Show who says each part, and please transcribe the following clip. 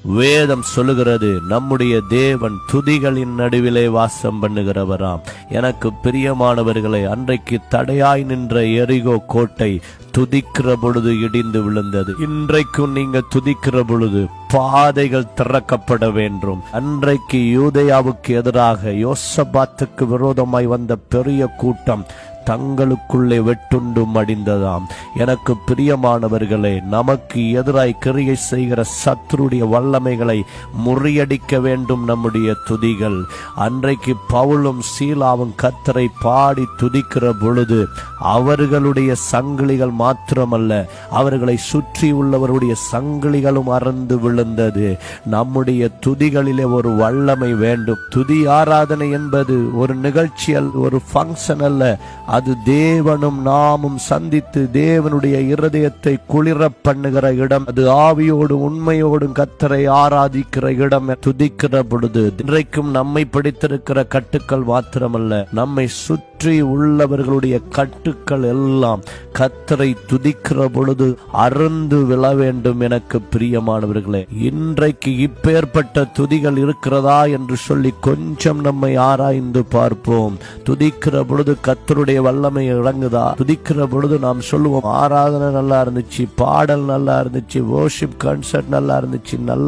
Speaker 1: வேதம் சொல்லுகிறது, நம்முடைய தேவன் துதிகளின் நடுவிலே வாசம் பண்ணுகிறவராம். எனக்கு பிரியமானவர்களே, அன்றைக்கு தடையாய் நின்ற எரிகோ கோட்டை துதிக்கிற பொழுது இடிந்து விழுந்தது. இன்றைக்கும் நீங்க துதிக்கிற பொழுது பாதைகள் திறக்கப்பட வேண்டும். அன்றைக்கு யூதேயாவுக்கு எதிராக யோசபாத்துக்கு விரோதமாய் வந்த பெரிய கூட்டம் தங்களுக்குள்ளே வெட்டுண்டு மடிந்ததாம். எனக்கு பிரியமானவர்களே, நமக்கு எதிராய் கிரியை செய்கிற சத்துருடைய வல்லமைகளை முறியடிக்க வேண்டும் நம்முடைய துதிகள். அன்றைக்கு பவுலும் சீலாவும் கர்த்தரை பாடி துதிக்கிற பொழுது அவர்களுடைய சங்கிலிகள் மாத்திரமல்ல, அவர்களை சுற்றி உள்ளவருடைய சங்கிலிகளும் அறந்து விழுந்தது. நம்முடைய துதிகளிலே ஒரு வல்லமை வேண்டும். துதி ஆராதனை என்பது ஒரு நிகழ்ச்சி அல்ல, ஒரு ஃபங்க்ஷன் அல்ல. அது தேவனும் நாமும் சந்தித்து தேவனுடைய இருதயத்தை குளிர பண்ணுகிற இடம். அது ஆவியோடு உண்மையோடும் கர்த்தரை ஆராதிக்கிற இடம். துதிக்கிற பொழுது இன்றைக்கும் நம்மை பிடித்திருக்கிற கட்டுக்கள் மாத்திரமல்ல, நம்மை சுற்றி உள்ளவர்களுடைய கட்டுக்கள் எல்லாம் கர்த்தரை துதிக்கிற பொழுது அருந்து விழ வேண்டும். எனக்கு பிரியமானவர்களே, இன்றைக்கு இப்பேற்பட்ட துதிகள் இருக்கிறதா என்று சொல்லி கொஞ்சம் நம்மை ஆராய்ந்து பார்ப்போம். துதிக்கிற பொழுது கர்த்தருடைய வல்லமை இறங்குதா? துதிக்கிற பொழுது நாம் சொல்லுவோம், ஆராதனை நல்லா இருந்துச்சு, பாடல் நல்லா இருந்துச்சு, வர்ஷிப் கன்சர்ட் நல்லா இருந்துச்சு, நல்ல